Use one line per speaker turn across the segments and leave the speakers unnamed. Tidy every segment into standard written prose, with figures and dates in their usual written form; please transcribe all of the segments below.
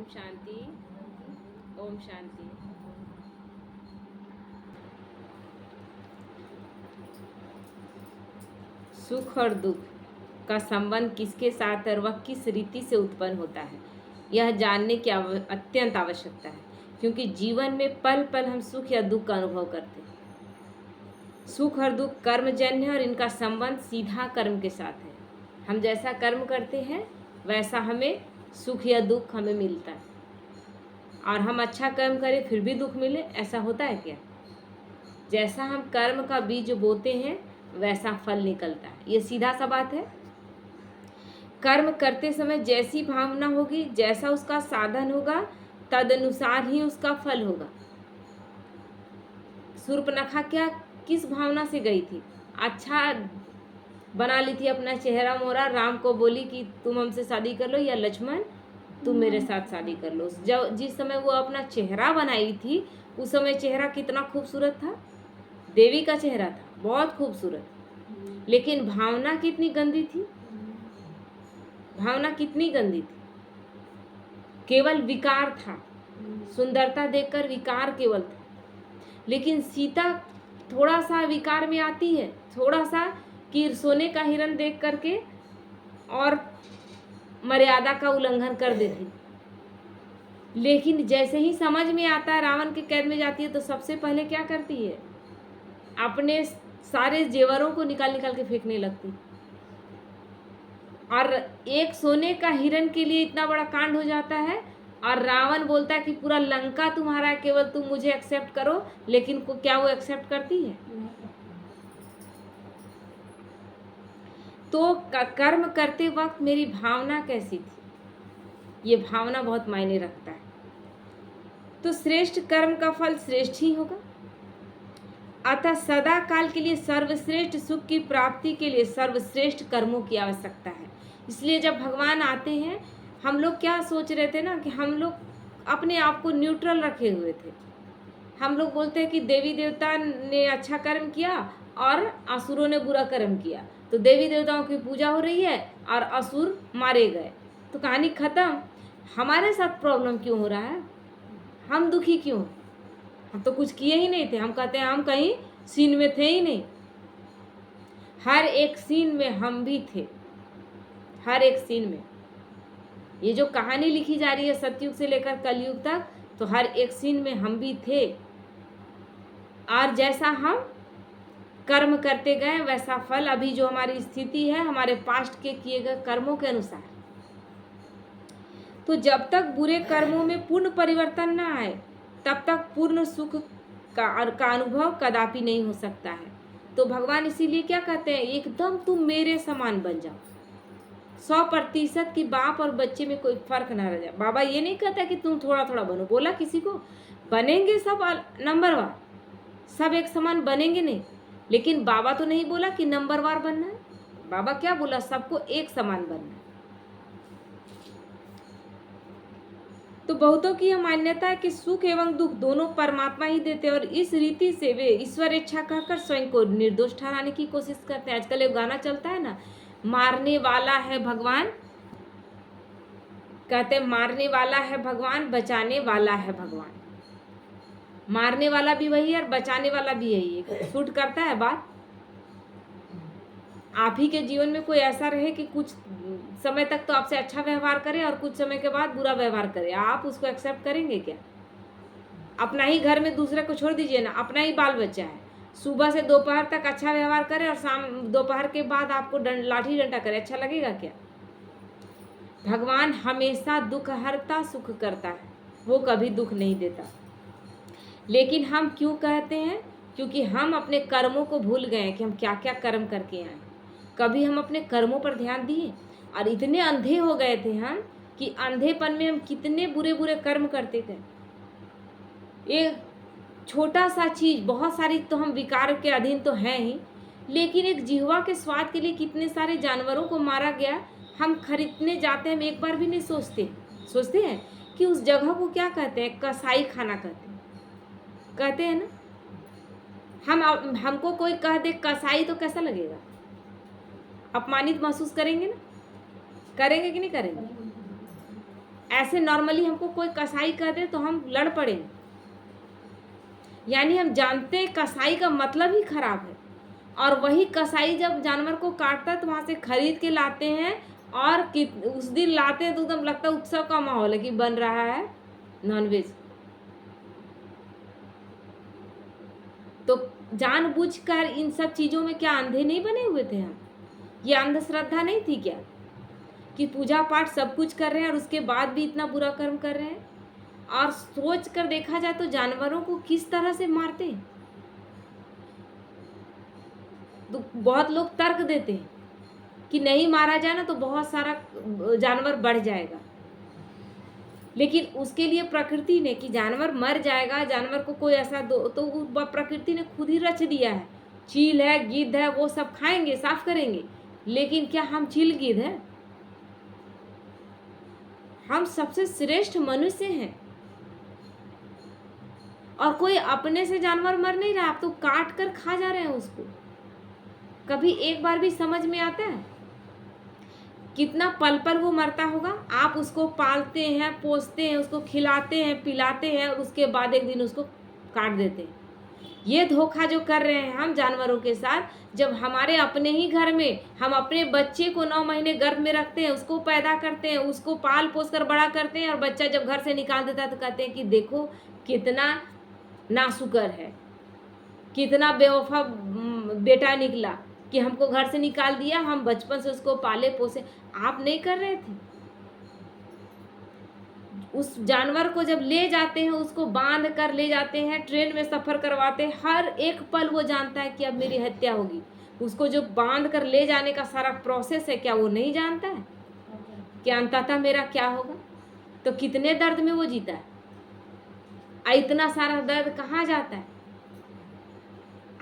शांति। ओम शांति। सुख और दुख का संबंध किसके साथ है और वह किस रीति से उत्पन्न होता है, यह जानने की अत्यंत आवश्यकता है, क्योंकि जीवन में पल पल हम सुख या दुख का अनुभव करते हैं। सुख और दुख कर्मजन्य है और इनका संबंध सीधा कर्म के साथ है। हम जैसा कर्म करते हैं वैसा हमें सुख या दुख हमें मिलता है, और हम अच्छा कर्म करें फिर भी दुख मिले, ऐसा होता है क्या? जैसा हम कर्म का बीज बोते हैं वैसा फल निकलता है। ये सीधा सा बात है। कर्म करते समय जैसी भावना होगी, जैसा उसका साधन होगा, तदनुसार ही उसका फल होगा। शूर्पणखा क्या किस भावना से गई थी? अच्छा बना ली थी अपना चेहरा मोरा, राम को बोली कि तुम हमसे शादी कर लो या लक्ष्मण तुम मेरे साथ शादी कर लो। जब जिस समय वो अपना चेहरा बनाई थी उस समय चेहरा कितना खूबसूरत था, देवी का चेहरा था, बहुत खूबसूरत। लेकिन भावना कितनी गंदी थी, भावना कितनी गंदी थी। केवल विकार था, सुंदरता देखकर विकार केवल था। लेकिन सीता थोड़ा सा विकार में आती है, थोड़ा सा कि सोने का हिरण देख करके और मर्यादा का उल्लंघन कर देती। लेकिन जैसे ही समझ में आता है, रावण के कैद में जाती है, तो सबसे पहले क्या करती है? अपने सारे जेवरों को निकाल निकाल के फेंकने लगती। और एक सोने का हिरण के लिए इतना बड़ा कांड हो जाता है, और रावण बोलता है कि पूरा लंका तुम्हारा है, केवल तुम मुझे एक्सेप्ट करो। लेकिन क्या वो एक्सेप्ट करती है? तो कर्म करते वक्त मेरी भावना कैसी थी, ये भावना बहुत मायने रखता है। तो श्रेष्ठ कर्म का फल श्रेष्ठ ही होगा। अतः सदा काल के लिए सर्वश्रेष्ठ सुख की प्राप्ति के लिए सर्वश्रेष्ठ कर्मों की आवश्यकता है। इसलिए जब भगवान आते हैं, हम लोग क्या सोच रहे थे ना, कि हम लोग अपने आप को न्यूट्रल रखे हुए थे। हम लोग बोलते हैं कि देवी देवता ने अच्छा कर्म किया और असुरों ने बुरा कर्म किया, तो देवी देवताओं की पूजा हो रही है और असुर मारे गए, तो कहानी खत्म। हमारे साथ प्रॉब्लम क्यों हो रहा है? हम दुखी क्यों? हम तो कुछ किए ही नहीं थे। हम कहते हैं हम कहीं सीन में थे ही नहीं। हर एक सीन में हम भी थे, हर एक सीन में। ये जो कहानी लिखी जा रही है सतयुग से लेकर कलयुग तक, तो हर एक सीन में हम भी थे। और जैसा हम कर्म करते गए वैसा फल, अभी जो हमारी स्थिति है हमारे पास्ट के किए गए कर्मों के अनुसार। तो जब तक बुरे कर्मों में पूर्ण परिवर्तन ना आए तब तक पूर्ण सुख का अनुभव कदापि नहीं हो सकता है। तो भगवान इसीलिए क्या कहते हैं, एकदम तुम मेरे समान बन जाओ, 100% की बाप और बच्चे में कोई फर्क ना रह जाए। बाबा ये नहीं कहता कि तुम थोड़ा थोड़ा बनो, बोला किसी को बनेंगे सब नंबरवार, सब एक समान बनेंगे नहीं। लेकिन बाबा तो नहीं बोला कि नंबरवार बनना है। बाबा क्या बोला, सबको एक समान बनना है। तो बहुतों की यह मान्यता है कि सुख एवं दुख दोनों परमात्मा ही देते हैं, और इस रीति से वे ईश्वर इच्छा कहकर स्वयं को निर्दोष ठहराने की कोशिश करते हैं। आजकल एक गाना चलता है ना, मारने वाला है भगवान, कहते हैं मारने वाला है भगवान, बचाने वाला है भगवान। मारने वाला भी वही है और बचाने वाला भी यही है। शूट करता है बात। आप ही के जीवन में कोई ऐसा रहे कि कुछ समय तक तो आपसे अच्छा व्यवहार करे और कुछ समय के बाद बुरा व्यवहार करे, आप उसको एक्सेप्ट करेंगे क्या? अपना ही घर में दूसरे को छोड़ दीजिए ना, अपना ही बाल बच्चा है, सुबह से दोपहर तक अच्छा व्यवहार करे और शाम दोपहर के बाद आपको लाठी डंडा करे, अच्छा लगेगा क्या? भगवान हमेशा दुख हरता सुख करता है, वो कभी दुख नहीं देता। लेकिन हम क्यों कहते हैं? क्योंकि हम अपने कर्मों को भूल गए हैं कि हम क्या क्या कर्म करके आए। कभी हम अपने कर्मों पर ध्यान दिए? और इतने अंधे हो गए थे हम कि अंधेपन में हम कितने बुरे बुरे कर्म करते थे। एक छोटा सा चीज, बहुत सारी तो हम विकार के अधीन तो हैं ही, लेकिन एक जिह्वा के स्वाद के लिए कितने सारे जानवरों को मारा गया। हम खरीदने जाते हैं, हम एक बार भी नहीं सोचते हैं कि उस जगह को क्या कहते हैं, कसाई खाना कहते हैं ना। हमको कोई कह दे कसाई तो कैसा लगेगा? अपमानित महसूस करेंगे ना, करेंगे कि नहीं करेंगे? ऐसे नॉर्मली हमको कोई कसाई कह दे तो हम लड़ पड़ेंगे, यानी हम जानते हैं कसाई का मतलब ही खराब है। और वही कसाई जब जानवर को काटता है तो वहाँ से खरीद के लाते हैं, और उस दिन लाते हैं तो एकदम लगता है उत्सव का माहौल है कि बन रहा है नॉनवेज। तो जानबूझकर इन सब चीज़ों में क्या अंधे नहीं बने हुए थे हम? ये अंधश्रद्धा नहीं थी क्या कि पूजा पाठ सब कुछ कर रहे हैं और उसके बाद भी इतना बुरा कर्म कर रहे हैं? और सोच कर देखा जाए तो जानवरों को किस तरह से मारते हैं, तो बहुत लोग तर्क देते हैं कि नहीं मारा जाए ना तो बहुत सारा जानवर बढ़ जाएगा, लेकिन उसके लिए प्रकृति ने कि जानवर मर जाएगा, जानवर को कोई ऐसा दो, तो वो प्रकृति ने खुद ही रच दिया है। चील है, गिद्ध है, वो सब खाएंगे, साफ करेंगे, लेकिन क्या हम चील गिद्ध हैं? हम सबसे श्रेष्ठ मनुष्य हैं, और कोई अपने से जानवर मर नहीं रहा, आप तो काट कर खा जा रहे हैं उसको। कभी एक बार भी समझ में आता है कितना पल पल वो मरता होगा? आप उसको पालते हैं, पोसते हैं, उसको खिलाते हैं, पिलाते हैं, और उसके बाद एक दिन उसको काट देते हैं। ये धोखा जो कर रहे हैं हम जानवरों के साथ, जब हमारे अपने ही घर में हम अपने बच्चे को 9 महीने गर्भ में रखते हैं, उसको पैदा करते हैं, उसको पाल पोस कर बड़ा करते हैं, और बच्चा जब घर से निकाल देता है तो कहते हैं कि देखो कितना नाशुकर है, कितना बेवफा बेटा निकला कि हमको घर से निकाल दिया, हम बचपन से उसको पाले पोसे। आप नहीं कर रहे थे? उस जानवर को जब ले जाते हैं, उसको बांध कर ले जाते हैं, ट्रेन में सफ़र करवाते हैं, हर एक पल वो जानता है कि अब मेरी हत्या होगी। उसको जो बांध कर ले जाने का सारा प्रोसेस है, क्या वो नहीं जानता है कि अंततः मेरा क्या होगा? तो कितने दर्द में वो जीता है, इतना सारा दर्द कहाँ जाता है?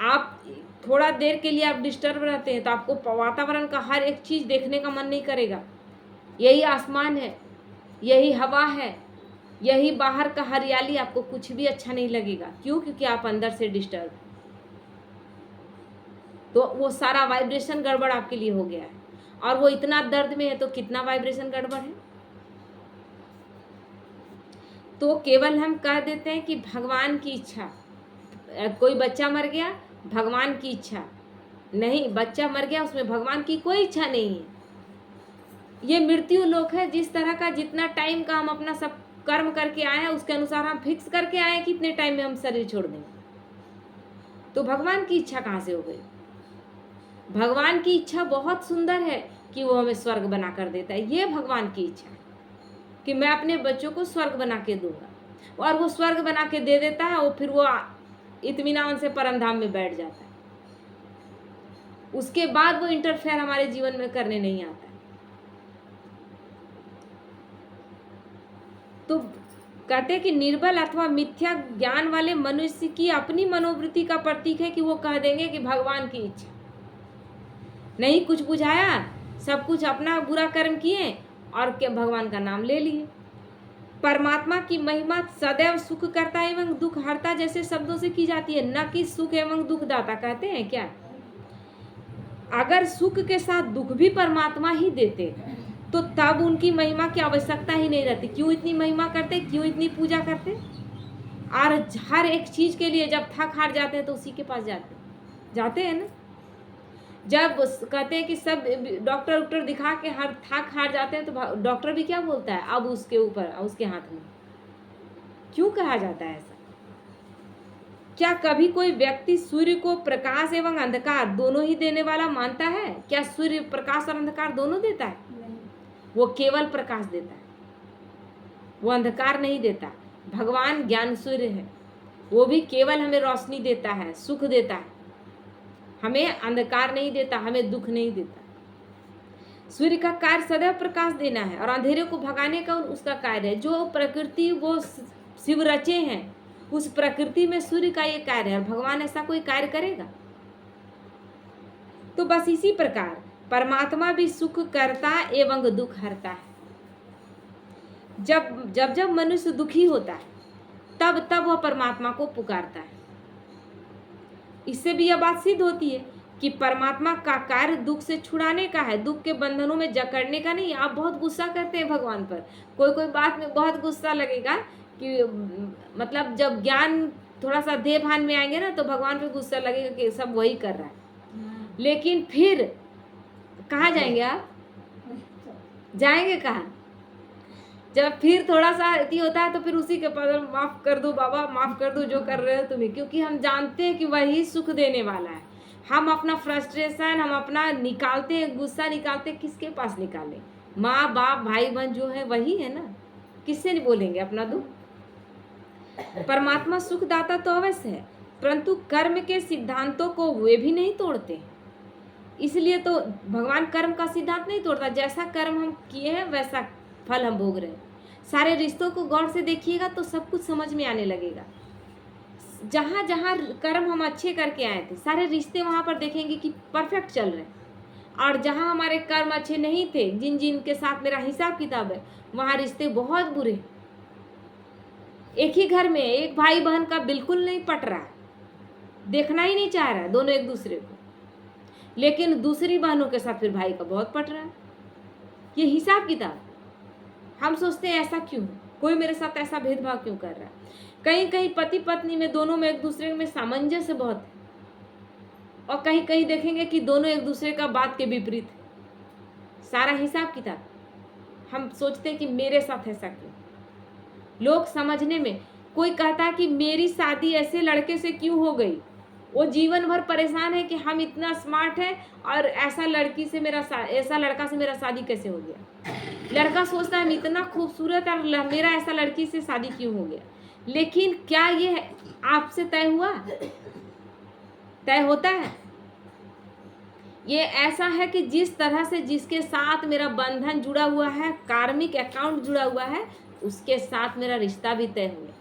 आप थोड़ा देर के लिए आप डिस्टर्ब रहते हैं तो आपको वातावरण का हर एक चीज़ देखने का मन नहीं करेगा। यही आसमान है, यही हवा है, यही बाहर का हरियाली, आपको कुछ भी अच्छा नहीं लगेगा। क्यों? क्योंकि आप अंदर से डिस्टर्ब, तो वो सारा वाइब्रेशन गड़बड़ आपके लिए हो गया है। और वो इतना दर्द में है तो कितना वाइब्रेशन गड़बड़ है। तो केवल हम कह देते हैं कि भगवान की इच्छा, कोई बच्चा मर गया, भगवान की इच्छा नहीं, बच्चा मर गया, उसमें भगवान की कोई इच्छा नहीं है। ये मृत्यु लोक है। जिस तरह का जितना टाइम का हम अपना सब कर्म करके आए हैं, उसके अनुसार हम फिक्स करके आए हैं कितने टाइम में हम शरीर छोड़ देंगे। तो भगवान की इच्छा कहाँ से हो गई? भगवान की इच्छा बहुत सुंदर है कि वो हमें स्वर्ग बना कर देता है। ये भगवान की इच्छा है कि मैं अपने बच्चों को स्वर्ग बना के दूंगा, और वो स्वर्ग बना के दे देता है, और फिर वो इत्मीनान से परम धाम में बैठ जाता है। उसके बाद वो इंटरफेयर हमारे जीवन में करने नहीं आता है। तो कहते हैं कि निर्बल अथवा मिथ्या ज्ञान वाले मनुष्य की अपनी मनोवृत्ति का प्रतीक है कि वो कह देंगे कि भगवान की इच्छा। नहीं कुछ बुझाया, सब कुछ अपना बुरा कर्म किए और क्या भगवान का नाम ले लिए। परमात्मा की महिमा सदैव सुख करता एवं दुख हरता जैसे शब्दों से की जाती है, न कि सुख एवं दुख दाता। कहते हैं क्या, अगर सुख के साथ दुख भी परमात्मा ही देते तो तब उनकी महिमा की आवश्यकता ही नहीं रहती। क्यों इतनी महिमा करते, क्यों इतनी पूजा करते? और हर एक चीज़ के लिए जब थक हार जाते हैं तो उसी के पास जाते हैं ना। जब कहते हैं कि सब डॉक्टर दिखा के हर थक हार जाते हैं तो डॉक्टर भी क्या बोलता है, अब उसके ऊपर, उसके हाथ में। क्यों कहा जाता है ऐसा? क्या कभी कोई व्यक्ति सूर्य को प्रकाश एवं अंधकार दोनों ही देने वाला मानता है? क्या सूर्य प्रकाश और अंधकार दोनों देता है? वो केवल प्रकाश देता है, वो अंधकार नहीं देता। भगवान ज्ञान सूर्य है, वो भी केवल हमें रोशनी देता है, सुख देता है, हमें अंधकार नहीं देता, हमें दुख नहीं देता। सूर्य का कार्य सदैव प्रकाश देना है और अंधेरे को भगाने का उसका कार्य है। जो प्रकृति वो शिव रचे हैं, उस प्रकृति में सूर्य का ये कार्य है, और भगवान ऐसा कोई कार्य करेगा? तो बस इसी प्रकार परमात्मा भी सुख करता एवं दुख हरता है। जब मनुष्य दुखी होता है तब वह परमात्मा को पुकारता है। इससे भी यह बात सिद्ध होती है कि परमात्मा का कार्य दुख से छुड़ाने का है, दुख के बंधनों में जकड़ने का नहीं। आप बहुत गुस्सा करते हैं भगवान पर, कोई कोई बात में बहुत गुस्सा लगेगा कि मतलब जब ज्ञान थोड़ा सा देह भान में आएंगे ना तो भगवान पे गुस्सा लगेगा कि सब वही कर रहा है। लेकिन फिर कहाँ जाएंगे आप? जाएंगे कहाँ? जब फिर थोड़ा सा अति होता है तो फिर उसी के पास माफ कर दो बाबा, माफ कर दो जो कर रहे हो तुम्हें, क्योंकि हम जानते हैं कि वही सुख देने वाला है। हम अपना फ्रस्ट्रेशन, हम अपना निकालते हैं, गुस्सा निकालते हैं, किसके पास निकालें? माँ बाप भाई बहन जो है वही है ना, किससे नहीं बोलेंगे अपना दुख? परमात्मा सुखदाता तो अवश्य है, परंतु कर्म के सिद्धांतों को वे भी नहीं तोड़ते। इसलिए तो भगवान कर्म का सिद्धांत नहीं तोड़ता। जैसा कर्म हम किए हैं वैसा फल हम भोग रहे हैं। सारे रिश्तों को गौर से देखिएगा तो सब कुछ समझ में आने लगेगा। जहाँ जहाँ कर्म हम अच्छे करके आए थे, सारे रिश्ते वहाँ पर देखेंगे कि परफेक्ट चल रहे हैं। और जहाँ हमारे कर्म अच्छे नहीं थे, जिन जिन के साथ मेरा हिसाब किताब है, वहाँ रिश्ते बहुत बुरे। एक ही घर में एक भाई बहन का बिल्कुल नहीं पट रहा है, देखना ही नहीं चाह रहा है दोनों एक दूसरे को, लेकिन दूसरी बहनों के साथ फिर भाई का बहुत पट रहा है। ये हिसाब किताब हम सोचते हैं ऐसा क्यों, कोई मेरे साथ ऐसा भेदभाव क्यों कर रहा है। कहीं कहीं पति पत्नी में दोनों में एक दूसरे में सामंजस्य बहुत है, और कहीं कहीं देखेंगे कि दोनों एक दूसरे का बात के विपरीत है। सारा हिसाब किताब हम सोचते हैं कि मेरे साथ ऐसा क्यों। लोग समझने में, कोई कहता है कि मेरी शादी ऐसे लड़के से क्यों हो गई, वो जीवन भर परेशान है कि हम इतना स्मार्ट है और ऐसा लड़का से मेरा शादी कैसे हो गया। लड़का सोचता है हम इतना खूबसूरत और मेरा ऐसा लड़की से शादी क्यों हो गया। लेकिन क्या ये आपसे तय हुआ? तय होता है? ये ऐसा है कि जिस तरह से जिसके साथ मेरा बंधन जुड़ा हुआ है, कार्मिक अकाउंट जुड़ा हुआ है, उसके साथ मेरा रिश्ता भी तय हुआ।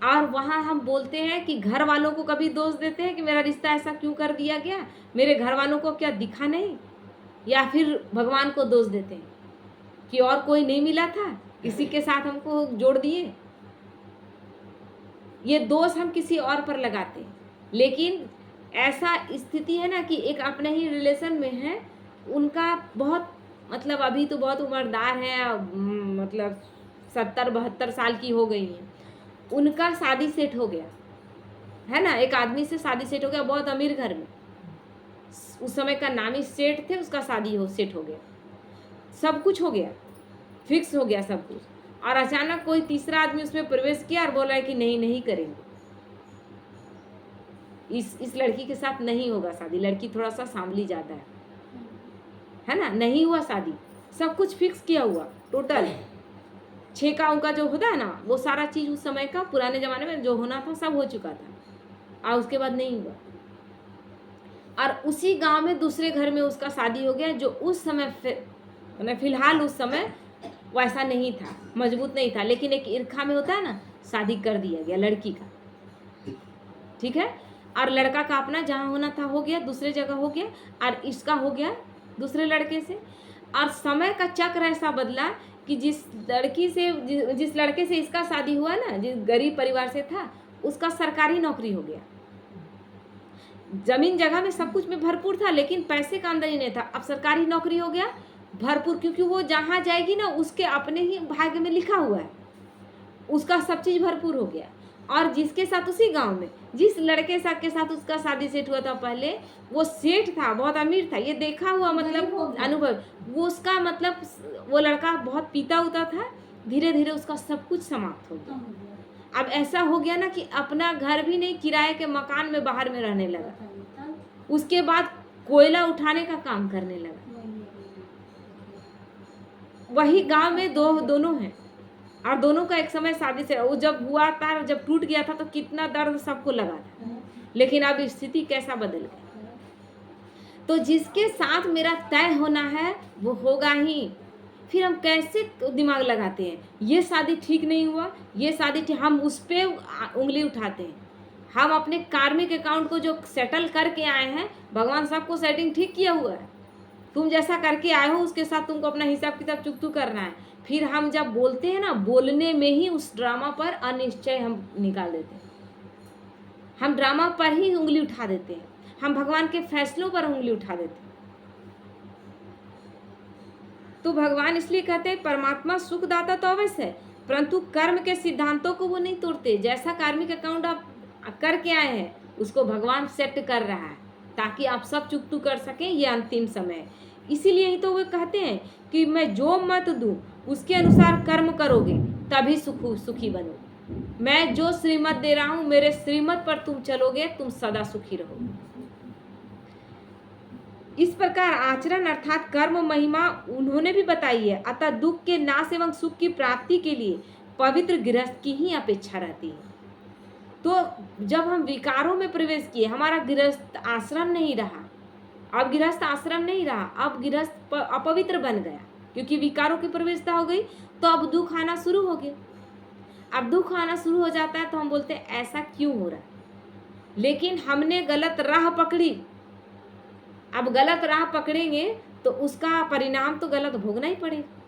और वहाँ हम बोलते हैं कि घर वालों को कभी दोष देते हैं कि मेरा रिश्ता ऐसा क्यों कर दिया गया, मेरे घर वालों को क्या दिखा नहीं, या फिर भगवान को दोष देते हैं कि और कोई नहीं मिला था, इसी के साथ हमको जोड़ दिए। ये दोष हम किसी और पर लगाते हैं। लेकिन ऐसा स्थिति है ना कि एक अपने ही रिलेशन में है, उनका बहुत मतलब अभी तो बहुत उम्रदार है, मतलब 70-72 साल की हो गई हैं, उनका शादी सेट हो गया है ना, एक आदमी से शादी सेट हो गया बहुत अमीर घर में। उस समय का नामी सेठ थे, उसका शादी सेट हो गया, सब कुछ हो गया, फिक्स हो गया सब कुछ। और अचानक कोई तीसरा आदमी उसमें प्रवेश किया और बोला है कि नहीं नहीं करेंगे, इस लड़की के साथ नहीं होगा शादी, लड़की थोड़ा सा सांवली ज़्यादा है ना। नहीं हुआ शादी, सब कुछ फिक्स किया हुआ, टोटल 6 का उनका जो होता है ना, वो सारा चीज़ उस समय का पुराने ज़माने में जो होना था सब हो चुका था, और उसके बाद नहीं हुआ। और उसी गांव में दूसरे घर में उसका शादी हो गया, जो उस समय फिलहाल उस समय वैसा नहीं था, मजबूत नहीं था, लेकिन एक ईर्खा में होता है ना, शादी कर दिया गया लड़की का, ठीक है। और लड़का का अपना जहाँ होना था हो गया, दूसरे जगह हो गया, और इसका हो गया दूसरे लड़के से। और समय का चक्र ऐसा बदला कि जिस लड़के से इसका शादी हुआ ना, जिस गरीब परिवार से था, उसका सरकारी नौकरी हो गया। जमीन जगह में सब कुछ में भरपूर था, लेकिन पैसे का आमदनी नहीं था। अब सरकारी नौकरी हो गया भरपूर, क्योंकि वो जहाँ जाएगी ना उसके अपने ही भाग्य में लिखा हुआ है, उसका सब चीज़ भरपूर हो गया। और जिसके साथ उसी गांव में जिस लड़के के साथ उसका शादी सेट हुआ था पहले, वो सेठ था, बहुत अमीर था, ये देखा हुआ मतलब अनुभव, वो उसका मतलब वो लड़का बहुत पीता उता था, धीरे धीरे उसका सब कुछ समाप्त हो गया। अब ऐसा हो गया ना कि अपना घर भी नहीं, किराए के मकान में बाहर में रहने लगा। उसके बाद कोयला उठाने का काम करने लगा। वही गांव में दोनों हैं, और दोनों का एक समय शादी से, वो जब हुआ था, जब टूट गया था तो कितना दर्द सबको लगा था, लेकिन अब स्थिति कैसा बदल गया। तो जिसके साथ मेरा तय होना है वो होगा ही। फिर हम कैसे दिमाग लगाते हैं, ये शादी ठीक नहीं हुआ, ये शादी ठीक, हम उस पर उंगली उठाते हैं। हम अपने कार्मिक अकाउंट को जो सेटल करके आए हैं, भगवान सबको सेटिंग ठीक किया हुआ है, तुम जैसा करके आए हो उसके साथ तुमको अपना हिसाब किताब चुकतू करना है। फिर हम जब बोलते हैं ना, बोलने में ही उस ड्रामा पर अनिश्चय हम निकाल देते हैं, हम ड्रामा पर ही उंगली उठा देते हैं। हम भगवान के फैसलों पर उंगली उठा देते हैं। तो भगवान इसलिए कहते हैं परमात्मा सुखदाता तो अवश्य है, परंतु कर्म के सिद्धांतों को वो नहीं तोड़ते। जैसा कार्मिक अकाउंट आप करके आए हैं उसको भगवान सेट कर रहा है ताकि आप सब चुकतू कर सकें, ये अंतिम समय है। इसीलिए ही तो वो कहते हैं कि मैं जो मत दूं उसके अनुसार कर्म करोगे तभी सुखी बनोगे। मैं जो श्रीमत दे रहा हूं मेरे श्रीमत पर तुम चलोगे, तुम सदा सुखी रहोगे। इस प्रकार आचरण अर्थात कर्म महिमा उन्होंने भी बताई है। अतः दुख के नाश एवं सुख की प्राप्ति के लिए पवित्र गृहस्थ की ही अपेक्षा रहती है। तो जब हम विकारों में प्रवेश किए, हमारा गृहस्थ आश्रम नहीं रहा, अब गृहस्थ आश्रम नहीं रहा, अब गृहस्थ अपवित्र बन गया क्योंकि विकारों की प्रवेशता हो गई, तो अब दुख आना शुरू हो गया। अब दुख आना शुरू हो जाता है तो हम बोलते हैं ऐसा क्यों हो रहा है, लेकिन हमने गलत राह पकड़ी। अब गलत राह पकड़ेंगे तो उसका परिणाम तो गलत भोगना ही पड़ेगा।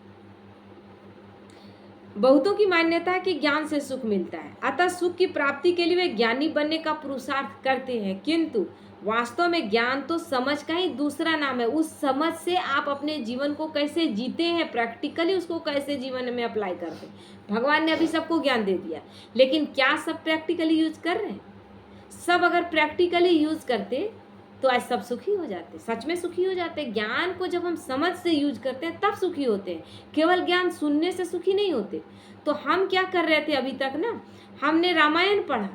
बहुतों की मान्यता है कि ज्ञान से सुख मिलता है, अतः सुख की प्राप्ति के लिए वे ज्ञानी बनने का पुरुषार्थ करते हैं, किंतु वास्तव में ज्ञान तो समझ का ही दूसरा नाम है। उस समझ से आप अपने जीवन को कैसे जीते हैं, प्रैक्टिकली उसको कैसे जीवन में अप्लाई करते हैं। भगवान ने अभी सबको ज्ञान दे दिया, लेकिन क्या सब प्रैक्टिकली यूज कर रहे हैं? सब अगर प्रैक्टिकली यूज करते तो आज सब सुखी हो जाते, सच में सुखी हो जाते। ज्ञान को जब हम समझ से यूज करते हैं तब सुखी होते हैं, केवल ज्ञान सुनने से सुखी नहीं होते। तो हम क्या कर रहे थे अभी तक ना, हमने रामायण पढ़ा,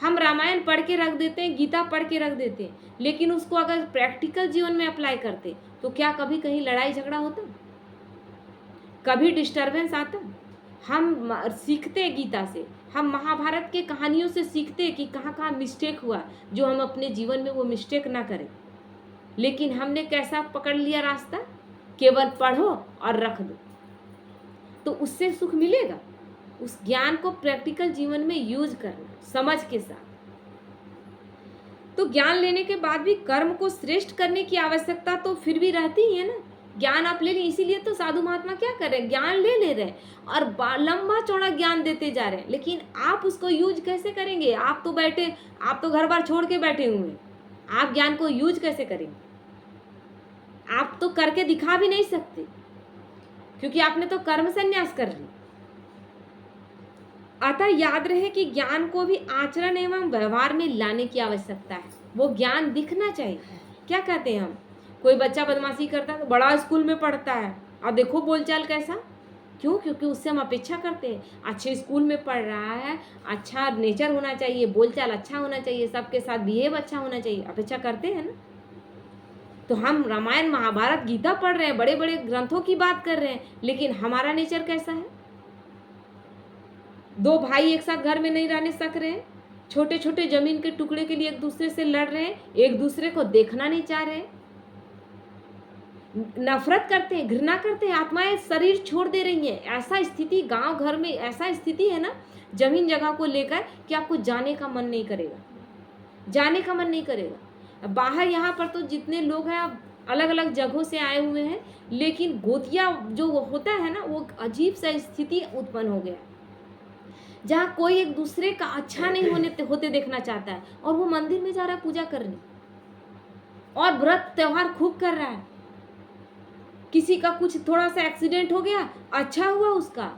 हम रामायण पढ़ के रख देते हैं, गीता पढ़ के रख देते हैं, लेकिन उसको अगर प्रैक्टिकल जीवन में अप्लाई करते तो क्या कभी कहीं लड़ाई झगड़ा होता, कभी डिस्टर्बेंस आता? हम सीखते गीता से, हम महाभारत के कहानियों से सीखते कि कहाँ कहाँ मिस्टेक हुआ, जो हम अपने जीवन में वो मिस्टेक ना करें। लेकिन हमने कैसा पकड़ लिया रास्ता, केवल पढ़ो और रख दो, तो उससे सुख मिलेगा? उस ज्ञान को प्रैक्टिकल जीवन में यूज करना समझ के साथ। तो ज्ञान लेने के बाद भी कर्म को श्रेष्ठ करने की आवश्यकता तो फिर भी रहती ही है ना। ज्ञान आप ले लें, इसीलिए तो साधु महात्मा क्या कर रहे हैं, ज्ञान ले रहे हैं और लंबा चौड़ा ज्ञान देते जा रहे हैं, लेकिन आप उसको यूज कैसे करेंगे? आप तो घर बार छोड़ के बैठे हुए हैं, आप ज्ञान को यूज कैसे करेंगे? आप तो करके दिखा भी नहीं सकते क्योंकि आपने तो कर्म संन्यास कर लिया। अतः याद रहे कि ज्ञान को भी आचरण एवं व्यवहार में लाने की आवश्यकता है। वो ज्ञान दिखना चाहिए। क्या कहते हैं हम, कोई बच्चा बदमाशी करता है तो बड़ा स्कूल में पढ़ता है और देखो बोलचाल कैसा, क्यों? क्योंकि उससे हम अपेक्षा करते हैं अच्छे स्कूल में पढ़ रहा है, अच्छा नेचर होना चाहिए, बोलचाल अच्छा होना चाहिए, सबके साथ बिहेव अच्छा होना चाहिए, अपेक्षा करते हैं ना। तो हम रामायण महाभारत गीता पढ़ रहे हैं, बड़े बड़े ग्रंथों की बात कर रहे हैं, लेकिन हमारा नेचर कैसा है? दो भाई एक साथ घर में नहीं रहने सक रहे हैं, छोटे छोटे जमीन के टुकड़े के लिए एक दूसरे से लड़ रहे हैं, एक दूसरे को देखना नहीं चाह रहे, नफरत करते हैं, घृणा करते हैं, आत्माएं शरीर छोड़ दे रही हैं। ऐसा स्थिति गांव घर में ऐसा स्थिति है ना, जमीन जगह को लेकर कि आपको जाने का मन नहीं करेगा, जाने का मन नहीं करेगा। बाहर यहाँ पर तो जितने लोग हैं अलग अलग जगहों से आए हुए हैं, लेकिन गोतिया जो होता है ना, वो अजीब सा स्थिति उत्पन्न हो गया जहाँ कोई एक दूसरे का अच्छा नहीं होते देखना चाहता है, और वो मंदिर में जा रहा है पूजा करने और व्रत त्योहार खूब कर रहा है। किसी का कुछ थोड़ा सा एक्सीडेंट हो गया, अच्छा हुआ उसका,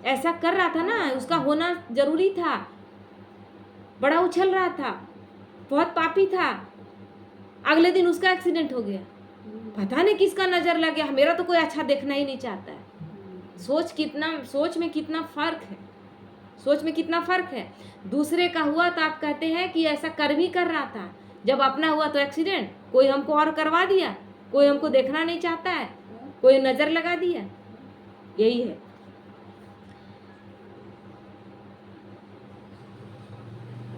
ऐसा कर रहा था ना, उसका होना जरूरी था, बड़ा उछल रहा था, बहुत पापी था, अगले दिन उसका एक्सीडेंट हो गया, पता नहीं किसका नजर लग गया, मेरा तो कोई अच्छा देखना ही नहीं चाहता है। सोच में कितना फर्क है, सोच में कितना फर्क है। दूसरे का हुआ तो आप कहते हैं कि ऐसा कर भी कर रहा था, जब अपना हुआ तो एक्सीडेंट, कोई हमको और करवा दिया, कोई हमको देखना नहीं चाहता है, कोई नजर लगा दिया, यही है।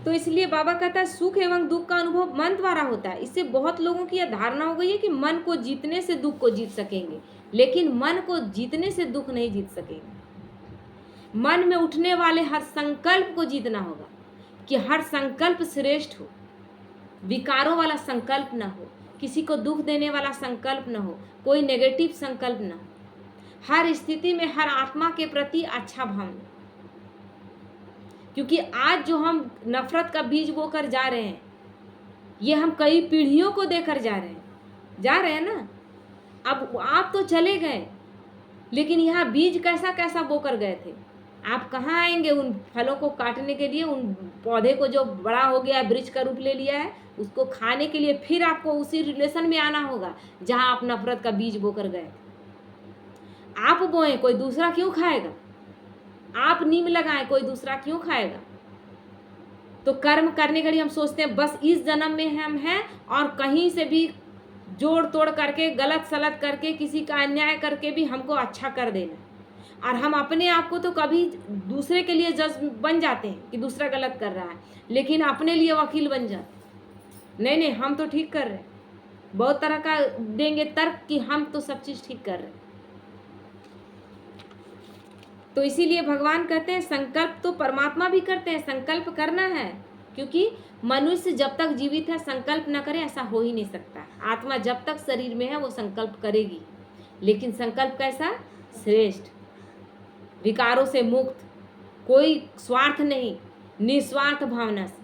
तो इसलिए बाबा कहता है सुख एवं दुख का अनुभव मन द्वारा होता है। इससे बहुत लोगों की यह धारणा हो गई है कि मन को जीतने से दुख को जीत सकेंगे, लेकिन मन को जीतने से दुख नहीं जीत सकेंगे। मन में उठने वाले हर संकल्प को जीतना होगा कि हर संकल्प श्रेष्ठ हो, विकारों वाला संकल्प ना हो, किसी को दुख देने वाला संकल्प ना हो, कोई नेगेटिव संकल्प ना हो, हर स्थिति में हर आत्मा के प्रति अच्छा भाव। क्योंकि आज जो हम नफरत का बीज बोकर जा रहे हैं, ये हम कई पीढ़ियों को देकर जा रहे हैं ना। अब आप तो चले गए, लेकिन यहाँ बीज कैसा कैसा बोकर गए थे। आप कहाँ आएंगे उन फलों को काटने के लिए, उन पौधे को जो बड़ा हो गया है, वृक्ष का रूप ले लिया है, उसको खाने के लिए फिर आपको उसी रिलेशन में आना होगा जहाँ आप नफरत का बीज बोकर गए थे। आप बोए, कोई दूसरा क्यों खाएगा? आप नीम लगाएं, कोई दूसरा क्यों खाएगा? तो कर्म करने के लिए हम सोचते हैं बस इस जन्म में हम हैं, और कहीं से भी जोड़ तोड़ करके, गलत सलत करके, किसी का अन्याय करके भी हमको अच्छा कर देना। और हम अपने आप को तो कभी दूसरे के लिए जज बन जाते हैं कि दूसरा गलत कर रहा है, लेकिन अपने लिए वकील बन जाते। नहीं नहीं, हम तो ठीक कर रहे हैं। बहुत तरह का देंगे तर्क कि हम तो सब चीज़ ठीक कर रहे हैं। तो इसीलिए भगवान कहते हैं संकल्प तो परमात्मा भी करते हैं, संकल्प करना है, क्योंकि मनुष्य जब तक जीवित है संकल्प न करे ऐसा हो ही नहीं सकता। आत्मा जब तक शरीर में है वो संकल्प करेगी, लेकिन संकल्प कैसा? श्रेष्ठ, विकारों से मुक्त, कोई स्वार्थ नहीं, निस्वार्थ भावना से।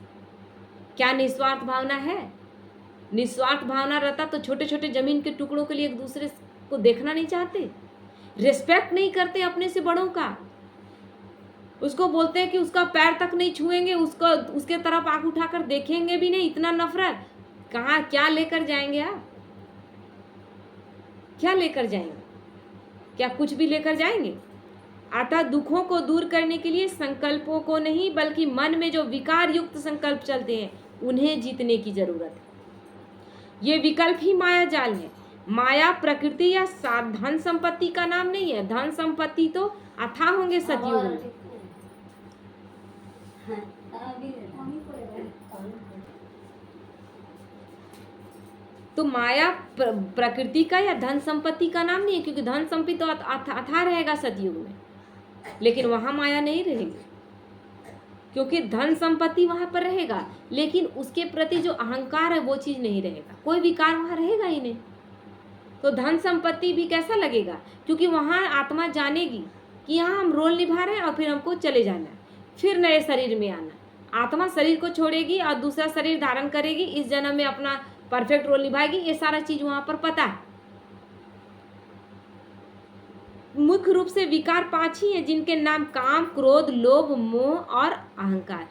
क्या निस्वार्थ भावना है? निस्वार्थ भावना रहता तो छोटे छोटे जमीन के टुकड़ों के लिए एक दूसरे को देखना नहीं चाहते, रिस्पेक्ट नहीं करते अपने से बड़ों का। उसको बोलते हैं कि उसका पैर तक नहीं छुएंगे, उसको उसके तरफ आंख उठाकर देखेंगे भी नहीं। इतना नफरत कहाँ, क्या लेकर जाएंगे आप? क्या लेकर जाएंगे? क्या कुछ भी लेकर जाएंगे? अतः दुखों को दूर करने के लिए संकल्पों को नहीं, बल्कि मन में जो विकार युक्त संकल्प चलते हैं उन्हें जीतने की जरूरत है। ये विकल्प ही माया जाल है। माया प्रकृति या धन संपत्ति का नाम नहीं है। धन संपत्ति तो अथाह होंगे सतयुग में। तो माया प्रकृति का या धन संपत्ति का नाम नहीं है, क्योंकि धन संपत्ति तो अथाह रहेगा सतयुग में, लेकिन वहां माया नहीं रहेगी, क्योंकि धन संपत्ति वहां पर रहेगा, लेकिन उसके प्रति जो अहंकार है वो चीज नहीं रहेगा, कोई विकार वहां रहेगा ही नहीं। तो धन संपत्ति भी कैसा लगेगा? क्योंकि वहां आत्मा जानेगी कि यहाँ हम रोल निभा रहे हैं और फिर हमको चले जाना है, फिर नए शरीर में आना। आत्मा शरीर को छोड़ेगी और दूसरा शरीर धारण करेगी, इस जन्म में अपना परफेक्ट रोल निभाएगी, ये सारा चीज वहां पर पता है। मुख्य रूप से विकार 5 ही हैं, जिनके नाम काम, क्रोध, लोभ, मोह और अहंकार।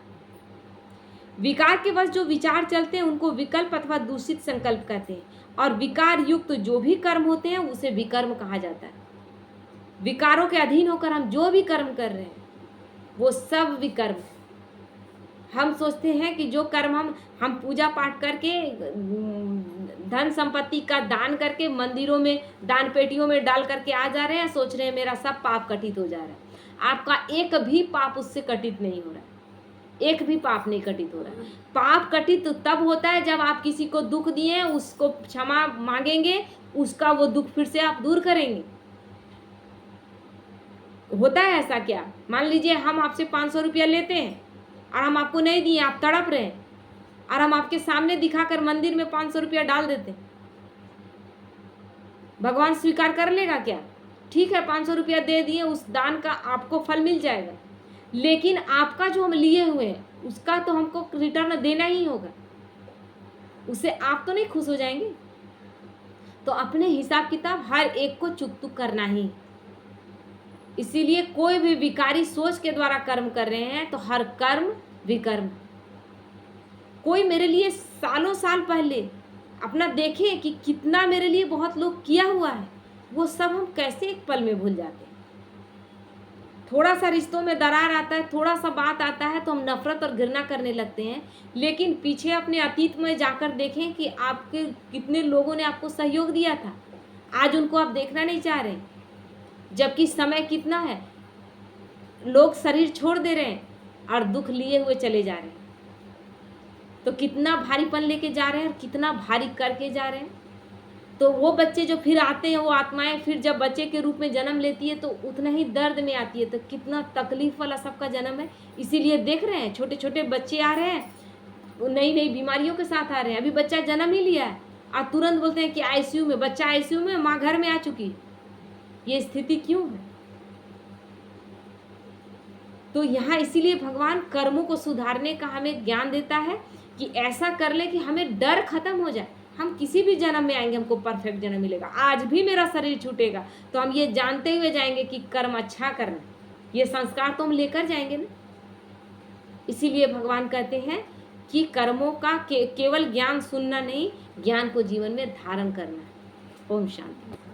विकार के वश जो विचार चलते हैं उनको विकल्प अथवा दूषित संकल्प कहते हैं, और विकार युक्त जो भी कर्म होते हैं उसे विकर्म कहा जाता है। विकारों के अधीन होकर हम जो भी कर्म कर रहे हैं वो सब विकर्म है। हम सोचते हैं कि जो कर्म हम पूजा पाठ करके, धन संपत्ति का दान करके, मंदिरों में दान पेटियों में डाल करके आ जा रहे हैं, सोच रहे हैं मेरा सब पाप कटित हो जा रहा है। आपका एक भी पाप उससे कटित नहीं हो रहा है, एक भी पाप नहीं कटित हो रहा है। पाप कटित तब होता है जब आप किसी को दुख दिए, उसको क्षमा मांगेंगे, उसका वो दुख फिर से आप दूर करेंगे। होता है ऐसा क्या? मान लीजिए हम आपसे 500 रुपया लेते हैं और हम आपको नहीं दिए, आप तड़प रहे हैं, और हम आपके सामने दिखाकर मंदिर में 500 रुपया डाल देते हैं, भगवान स्वीकार कर लेगा क्या? ठीक है, 500 रुपया दे दिए, उस दान का आपको फल मिल जाएगा, लेकिन आपका जो हम लिए हुए हैं उसका तो हमको रिटर्न देना ही होगा, उससे आप तो नहीं खुश हो जाएंगे। तो अपने हिसाब किताब हर एक को चुकतुक करना ही। इसीलिए कोई भी विकारी सोच के द्वारा कर्म कर रहे हैं तो हर कर्म विकर्म। कोई मेरे लिए सालों साल पहले अपना देखे कि कितना मेरे लिए बहुत लोग किया हुआ है, वो सब हम कैसे एक पल में भूल जाते हैं। थोड़ा सा रिश्तों में दरार आता है, थोड़ा सा बात आता है तो हम नफरत और घृणा करने लगते हैं, लेकिन पीछे अपने अतीत में जाकर देखें कि आपके कितने लोगों ने आपको सहयोग दिया था, आज उनको आप देखना नहीं चाह रहे, जबकि समय कितना है, लोग शरीर छोड़ दे रहे हैं और दुख लिए हुए चले जा रहे हैं। तो कितना भारीपन लेके जा रहे हैं और कितना भारी करके जा रहे हैं। तो वो बच्चे जो फिर आते हैं, वो आत्माएं फिर जब बच्चे के रूप में जन्म लेती है तो उतना ही दर्द में आती है। तो कितना तकलीफ वाला सबका जन्म है। इसीलिए देख रहे हैं छोटे छोटे बच्चे आ रहे हैं, नई नई बीमारियों के साथ आ रहे हैं। अभी बच्चा जन्म ही लिया है और तुरंत बोलते हैं कि आईसीयू में, बच्चा आईसीयू में, माँ घर में आ चुकी। ये स्थिति क्यों है? तो यहाँ इसीलिए भगवान कर्मों को सुधारने का हमें ज्ञान देता है कि ऐसा कर ले कि हमें डर खत्म हो जाए। हम किसी भी जन्म में आएंगे हमको परफेक्ट जन्म मिलेगा। आज भी मेरा शरीर छूटेगा तो हम ये जानते हुए जाएंगे कि कर्म अच्छा करना, ये संस्कार तो हम लेकर जाएंगे ना। इसीलिए भगवान कहते हैं कि कर्मों का केवल ज्ञान सुनना नहीं, ज्ञान को जीवन में धारण करना है। ओम शांति।